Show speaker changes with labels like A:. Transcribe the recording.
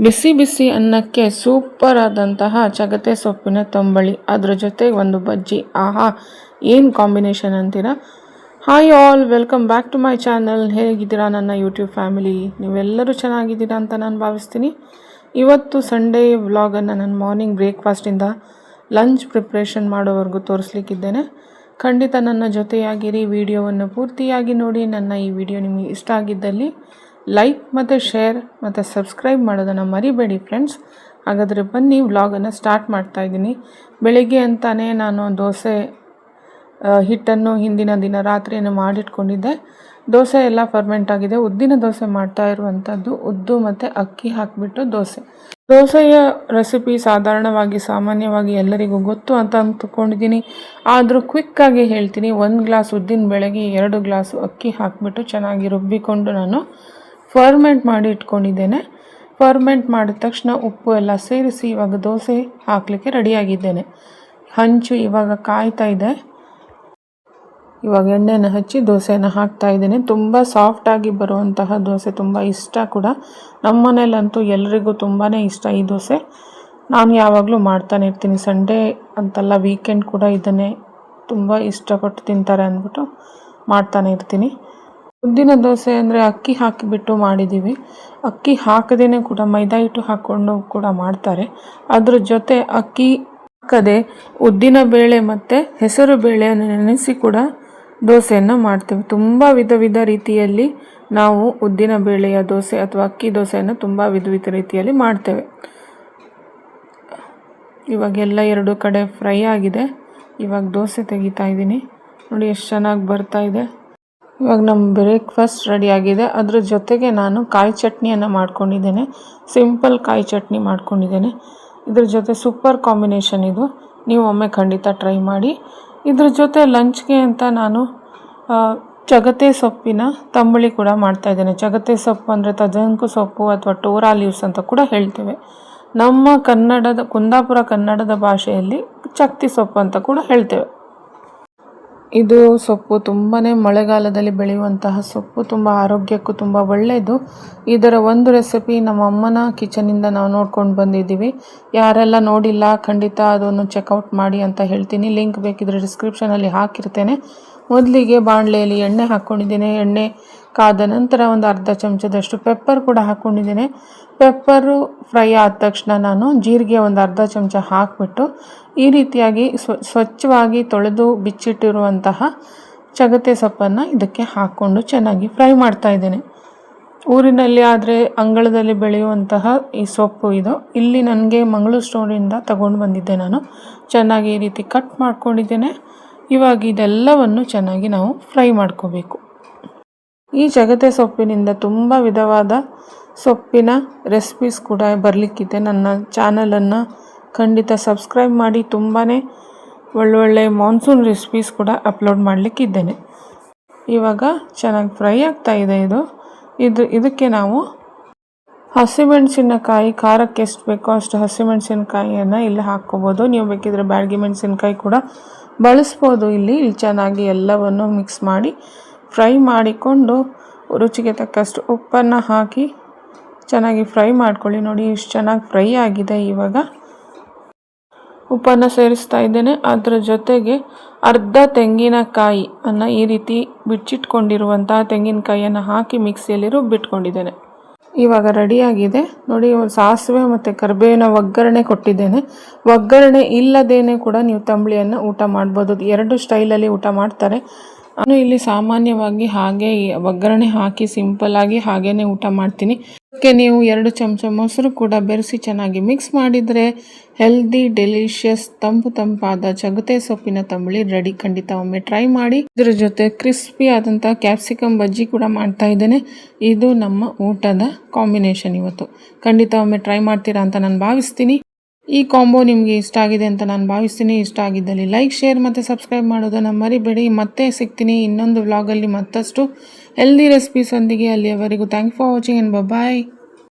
A: ಬಿಸಿ ಬಿಸಿ ಅನ್ನಕ್ಕೆ ಸೂಪರ್ ಆದಂತಹ ಚಗತೆ ಸೊಪ್ಪಿನ ತಂಬಳಿ, ಅದ್ರ ಜೊತೆ ಒಂದು ಬಜ್ಜಿ. ಆಹಾ, ಏನು ಕಾಂಬಿನೇಷನ್ ಅಂತೀರಾ? Hi all, welcome back to my channel. ಹೇಗಿದ್ದೀರಾ ನನ್ನ ಯೂಟ್ಯೂಬ್ ಫ್ಯಾಮಿಲಿ? ನೀವೆಲ್ಲರೂ ಚೆನ್ನಾಗಿದ್ದೀರಾ ಅಂತ ನಾನು ಭಾವಿಸ್ತೀನಿ. ಇವತ್ತು ಸಂಡೇ ವ್ಲಾಗನ್ನು ನಾನು ಮಾರ್ನಿಂಗ್ ಬ್ರೇಕ್ಫಾಸ್ಟಿಂದ ಲಂಚ್ ಪ್ರಿಪ್ರೇಷನ್ ಮಾಡೋವರೆಗೂ ತೋರಿಸ್ಲಿಕ್ಕಿದ್ದೇನೆ. ಖಂಡಿತ ನನ್ನ ಜೊತೆಯಾಗಿರಿ, ವಿಡಿಯೋವನ್ನು ಪೂರ್ತಿಯಾಗಿ ನೋಡಿ. ನನ್ನ ಈ ವಿಡಿಯೋ ನಿಮಗೆ ಇಷ್ಟ ಆಗಿದ್ದಲ್ಲಿ ಲೈಕ್ ಮತ್ತು ಶೇರ್ ಮತ್ತು ಸಬ್ಸ್ಕ್ರೈಬ್ ಮಾಡೋದನ್ನು ಮರಿಬೇಡಿ ಫ್ರೆಂಡ್ಸ್. ಹಾಗಾದರೆ ಬನ್ನಿ ವ್ಲಾಗನ್ನು ಸ್ಟಾರ್ಟ್ ಮಾಡ್ತಾಯಿದ್ದೀನಿ. ಬೆಳಿಗ್ಗೆ ಅಂತಾನೆ ನಾನು ದೋಸೆ ಹಿಟ್ಟನ್ನು ಹಿಂದಿನ ದಿನ ರಾತ್ರಿಯನ್ನು ಮಾಡಿಟ್ಕೊಂಡಿದ್ದೆ. ದೋಸೆ ಎಲ್ಲ ಫರ್ಮೆಂಟ್ ಆಗಿದೆ. ಉದ್ದಿನ ದೋಸೆ ಮಾಡ್ತಾ ಇರುವಂಥದ್ದು. ಉದ್ದು ಮತ್ತು ಅಕ್ಕಿ ಹಾಕಿಬಿಟ್ಟು ದೋಸೆಯ ರೆಸಿಪಿ ಸಾಮಾನ್ಯವಾಗಿ ಎಲ್ಲರಿಗೂ ಗೊತ್ತು ಅಂತ ಅಂದ್ಕೊಂಡಿದ್ದೀನಿ. ಆದರೂ ಕ್ವಿಕ್ಕಾಗಿ ಹೇಳ್ತೀನಿ. 1 ಗ್ಲಾಸ್ ಉದ್ದಿನ ಬೇಳೆಗೆ 2 ಗ್ಲಾಸು ಅಕ್ಕಿ ಹಾಕಿಬಿಟ್ಟು ಚೆನ್ನಾಗಿ ರುಬ್ಬಿಕೊಂಡು ನಾನು ಫರ್ಮೆಂಟ್ ಮಾಡಿ ಇಟ್ಕೊಂಡಿದ್ದೇನೆ. ಫರ್ಮೆಂಟ್ ಮಾಡಿದ ತಕ್ಷಣ ಉಪ್ಪು ಎಲ್ಲ ಸೇರಿಸಿ ಇವಾಗ ದೋಸೆ ಹಾಕಲಿಕ್ಕೆ ರೆಡಿಯಾಗಿದ್ದೇನೆ. ಹಂಚು ಇವಾಗ ಕಾಯ್ತಾ ಇದೆ. ಇವಾಗ ಎಣ್ಣೆನ ಹಚ್ಚಿ ದೋಸೆಯನ್ನು ಹಾಕ್ತಾ ಇದ್ದೇನೆ. ತುಂಬ ಸಾಫ್ಟಾಗಿ ಬರುವಂತಹ ದೋಸೆ, ತುಂಬ ಇಷ್ಟ ಕೂಡ. ನಮ್ಮ ಮನೇಲಂತೂ ಎಲ್ರಿಗೂ ತುಂಬಾ ಇಷ್ಟ ಈ ದೋಸೆ. ನಾನು ಯಾವಾಗಲೂ ಮಾಡ್ತಾನೆ ಇರ್ತೀನಿ. ಸಂಡೇ ಅಂತಲ್ಲ, ವೀಕೆಂಡ್ ಕೂಡ ಇದನ್ನೇ ತುಂಬ ಇಷ್ಟಪಟ್ಟು ತಿಂತಾರೆ ಅಂದ್ಬಿಟ್ಟು ಮಾಡ್ತಾನೆ ಇರ್ತೀನಿ. ಉದ್ದಿನ ದೋಸೆ ಅಂದರೆ ಅಕ್ಕಿ ಹಾಕಿಬಿಟ್ಟು ಮಾಡಿದ್ದೀವಿ. ಅಕ್ಕಿ ಹಾಕದೇ ಕೂಡ ಮೈದಾ ಹಿಟ್ಟು ಹಾಕ್ಕೊಂಡು ಕೂಡ ಮಾಡ್ತಾರೆ. ಅದ್ರ ಜೊತೆ ಅಕ್ಕಿ ಹಾಕದೆ ಉದ್ದಿನ ಬೇಳೆ ಮತ್ತು ಹೆಸರು ಬೇಳೆಯನ್ನು ನೆನೆಸಿ ಕೂಡ ದೋಸೆಯನ್ನು ಮಾಡ್ತೇವೆ. ತುಂಬ ವಿಧ ರೀತಿಯಲ್ಲಿ ನಾವು ಉದ್ದಿನ ಬೇಳೆಯ ದೋಸೆ ಅಥವಾ ಅಕ್ಕಿ ದೋಸೆಯನ್ನು ತುಂಬ ವಿಧ ರೀತಿಯಲ್ಲಿ ಮಾಡ್ತೇವೆ. ಇವಾಗೆಲ್ಲ 2 ಕಡೆ ಫ್ರೈ ಆಗಿದೆ. ಇವಾಗ ದೋಸೆ ತೆಗಿತಾ ಇದ್ದೀನಿ. ನೋಡಿ ಎಷ್ಟು ಚೆನ್ನಾಗಿ ಬರ್ತಾ ಇದೆ. ಇವಾಗ ನಮ್ಮ ಬ್ರೇಕ್ಫಾಸ್ಟ್ ರೆಡಿಯಾಗಿದೆ. ಅದ್ರ ಜೊತೆಗೆ ನಾನು ಕಾಯಿ ಚಟ್ನಿಯನ್ನು ಮಾಡ್ಕೊಂಡಿದ್ದೇನೆ. ಸಿಂಪಲ್ ಕಾಯಿ ಚಟ್ನಿ ಮಾಡ್ಕೊಂಡಿದ್ದೇನೆ. ಇದ್ರ ಜೊತೆ ಸೂಪರ್ ಕಾಂಬಿನೇಷನ್ ಇದು. ನೀವು ಒಮ್ಮೆ ಖಂಡಿತ ಟ್ರೈ ಮಾಡಿ. ಇದ್ರ ಜೊತೆ ಲಂಚ್ಗೆ ಅಂತ ನಾನು ಚಗತೆ ಸೊಪ್ಪಿನ ತಂಬಳಿ ಕೂಡ ಮಾಡ್ತಾಯಿದ್ದೇನೆ. ಚಗತೆ ಸೊಪ್ಪು ಅಂದರೆ ತಜಂಕು ಸೊಪ್ಪು ಅಥವಾ ಟೋರಾ ಲೀವ್ಸ್ ಅಂತ ಕೂಡ ಹೇಳ್ತೇವೆ. ನಮ್ಮ ಕುಂದಾಪುರ ಕನ್ನಡದ ಭಾಷೆಯಲ್ಲಿ ಚಕ್ತಿ ಸೊಪ್ಪು ಅಂತ ಕೂಡ ಹೇಳ್ತೇವೆ. ಇದು ಸೊಪ್ಪು ತುಂಬಾ ಮಳೆಗಾಲದಲ್ಲಿ ಬೆಳೆಯುವಂತಹ ಸೊಪ್ಪು. ತುಂಬ ಆರೋಗ್ಯಕ್ಕೂ ತುಂಬ ಒಳ್ಳೆಯದು. ಇದರ ಒಂದು ರೆಸಿಪಿ ನಮ್ಮ ಅಮ್ಮನ ಕಿಚನಿಂದ ನಾವು ನೋಡ್ಕೊಂಡು ಬಂದಿದ್ದೀವಿ. ಯಾರೆಲ್ಲ ನೋಡಿಲ್ಲ ಖಂಡಿತ ಅದನ್ನು ಚೆಕ್ಔಟ್ ಮಾಡಿ ಅಂತ ಹೇಳ್ತೀನಿ. ಲಿಂಕ್ ಬೇಕಿದ್ರೆ ಡಿಸ್ಕ್ರಿಪ್ಷನಲ್ಲಿ ಹಾಕಿರ್ತೇನೆ. ಮೊದಲಿಗೆ ಬಾಣಲೆಯಲ್ಲಿ ಎಣ್ಣೆ ಹಾಕ್ಕೊಂಡಿದ್ದೇನೆ. ಎಣ್ಣೆ ಕಾದ ನಂತರ ಒಂದು ಅರ್ಧ ಚಮಚದಷ್ಟು ಪೆಪ್ಪರ್ ಕೂಡ ಹಾಕ್ಕೊಂಡಿದ್ದೇನೆ. ಪೆಪ್ಪರು ಫ್ರೈ ಆದ ತಕ್ಷಣ ನಾನು ಜೀರಿಗೆ ಒಂದು ಅರ್ಧ ಚಮಚ ಹಾಕಿಬಿಟ್ಟು ಈ ರೀತಿಯಾಗಿ ಸ್ವಚ್ಛವಾಗಿ ತೊಳೆದು ಬಿಚ್ಚಿಟ್ಟಿರುವಂತಹ ಚಗತೆ ಸೊಪ್ಪನ್ನು ಇದಕ್ಕೆ ಹಾಕ್ಕೊಂಡು ಚೆನ್ನಾಗಿ ಫ್ರೈ ಮಾಡ್ತಾ ಇದ್ದೇನೆ. ಊರಿನಲ್ಲಿ ಆದರೆ ಅಂಗಳದಲ್ಲಿ ಬೆಳೆಯುವಂತಹ ಈ ಸೊಪ್ಪು ಇದು. ಇಲ್ಲಿ ನನಗೆ ಮಂಗಳೂರು ಸ್ಟೋರಿಂದ ತಗೊಂಡು ಬಂದಿದ್ದೆ ನಾನು. ಚೆನ್ನಾಗಿ ಈ ರೀತಿ ಕಟ್ ಮಾಡ್ಕೊಂಡಿದ್ದೇನೆ. ಇವಾಗ ಇದೆಲ್ಲವನ್ನು ಚೆನ್ನಾಗಿ ನಾವು ಫ್ರೈ ಮಾಡ್ಕೋಬೇಕು. ಈ ಚಗತೆ ಸೊಪ್ಪಿನಿಂದ ತುಂಬ ವಿಧವಾದ ಸೊಪ್ಪಿನ ರೆಸಿಪೀಸ್ ಕೂಡ ಬರಲಿಕ್ಕಿದೆ. ನನ್ನ ಚಾನಲನ್ನು ಖಂಡಿತ ಸಬ್ಸ್ಕ್ರೈಬ್ ಮಾಡಿ. ತುಂಬಾ ಒಳ್ಳೊಳ್ಳೆ ಮಾನ್ಸೂನ್ ರೆಸಿಪೀಸ್ ಕೂಡ ಅಪ್ಲೋಡ್ ಮಾಡಲಿಕ್ಕಿದ್ದೇನೆ. ಇವಾಗ ಚೆನ್ನಾಗಿ ಫ್ರೈ ಆಗ್ತಾ ಇದೆ ಇದಕ್ಕೆ ನಾವು ಹಸಿಮೆಣಸಿನಕಾಯಿ, ಖಾರಕ್ಕೆ ಎಷ್ಟು ಬೇಕೋ ಅಷ್ಟು ಹಸಿಮೆಣಸಿನಕಾಯಿಯನ್ನು ಇಲ್ಲಿ ಹಾಕ್ಕೋಬೋದು. ನೀವು ಬೇಕಿದ್ರೆ ಬ್ಯಾಡಗಿ ಮೆಣಸಿನಕಾಯಿ ಕೂಡ ಬಳಸ್ಬೋದು. ಇಲ್ಲಿ ಚೆನ್ನಾಗಿ ಎಲ್ಲವನ್ನು ಮಿಕ್ಸ್ ಮಾಡಿ ಫ್ರೈ ಮಾಡಿಕೊಂಡು ರುಚಿಗೆ ತಕ್ಕಷ್ಟು ಉಪ್ಪನ್ನು ಹಾಕಿ ಚೆನ್ನಾಗಿ ಫ್ರೈ ಮಾಡ್ಕೊಳ್ಳಿ. ನೋಡಿ ಇಷ್ಟು ಚೆನ್ನಾಗಿ ಫ್ರೈ ಆಗಿದೆ. ಇವಾಗ ಉಪ್ಪನ್ನು ಸೇರಿಸ್ತಾ ಇದ್ದೇನೆ. ಅದರ ಜೊತೆಗೆ ಅರ್ಧ ತೆಂಗಿನಕಾಯಿ ಅನ್ನು ಈ ರೀತಿ ಬಿಚ್ಚಿಟ್ಕೊಂಡಿರುವಂತಹ ತೆಂಗಿನಕಾಯಿಯನ್ನು ಹಾಕಿ ಮಿಕ್ಸಿಯಲ್ಲಿ ರುಬ್ಬಿಟ್ಕೊಂಡಿದ್ದೇನೆ. ಇವಾಗ ರೆಡಿಯಾಗಿದೆ. ನೋಡಿ, ಸಾಸಿವೆ ಮತ್ತು ಕರಿಬೇವಿನ ಒಗ್ಗರಣೆ ಕೊಟ್ಟಿದ್ದೇನೆ. ಒಗ್ಗರಣೆ ಇಲ್ಲದೇನೆ ಕೂಡ ನೀವು ತಂಬಳಿಯನ್ನು ಊಟ ಮಾಡ್ಬೋದು. 2 ಸ್ಟೈಲಲ್ಲಿ ಊಟ ಮಾಡ್ತಾರೆ. ನಾನು ಇಲ್ಲಿ ಸಾಮಾನ್ಯವಾಗಿ ಹಾಗೆ ಒಗ್ಗರಣೆ ಹಾಕಿ ಸಿಂಪಲ್ಲಾಗಿ ಹಾಗೇ ಊಟ ಮಾಡ್ತೀನಿ. ಅದಕ್ಕೆ ನೀವು 2 ಚಮಚ ಮೊಸರು ಕೂಡ ಬೆರೆಸಿ ಚೆನ್ನಾಗಿ ಮಿಕ್ಸ್ ಮಾಡಿದರೆ ಹೆಲ್ದಿ, ಡೆಲಿಷಿಯಸ್, ತಂಪಾದ ಚಗತೆ ಸೊಪ್ಪಿನ ತಂಬಳಿ ರೆಡಿ. ಖಂಡಿತ ಒಮ್ಮೆ ಟ್ರೈ ಮಾಡಿ. ಇದರ ಜೊತೆ ಕ್ರಿಸ್ಪಿ ಆದಂಥ ಕ್ಯಾಪ್ಸಿಕಮ್ ಬಜ್ಜಿ ಕೂಡ ಮಾಡ್ತಾ ಇದ್ದೇನೆ. ಇದು ನಮ್ಮ ಊಟದ ಕಾಂಬಿನೇಷನ್ ಇವತ್ತು. ಖಂಡಿತ ಒಮ್ಮೆ ಟ್ರೈ ಮಾಡ್ತೀರಾ ಅಂತ ನಾನು ಭಾವಿಸ್ತೀನಿ. ಈ ಕಾಂಬೋ ನಿಮಗೆ ಇಷ್ಟ ಆಗಿದೆ ಅಂತ ನಾನು ಭಾವಿಸ್ತೀನಿ. ಇಷ್ಟ ಆಗಿದ್ದಲ್ಲಿ ಲೈಕ್, ಶೇರ್ ಮತ್ತು ಸಬ್ಸ್ಕ್ರೈಬ್ ಮಾಡೋದನ್ನು ಮರಿಬೇಡಿ. ಮತ್ತೆ ಸಿಗ್ತೀನಿ ಇನ್ನೊಂದು ವ್ಲಾಗಲ್ಲಿ ಮತ್ತಷ್ಟು ಹೆಲ್ದಿ ರೆಸಿಪೀಸ್ ಒಂದಿಗೆ. ಅಲ್ಲಿಯವರೆಗೂ thank for watching and bye.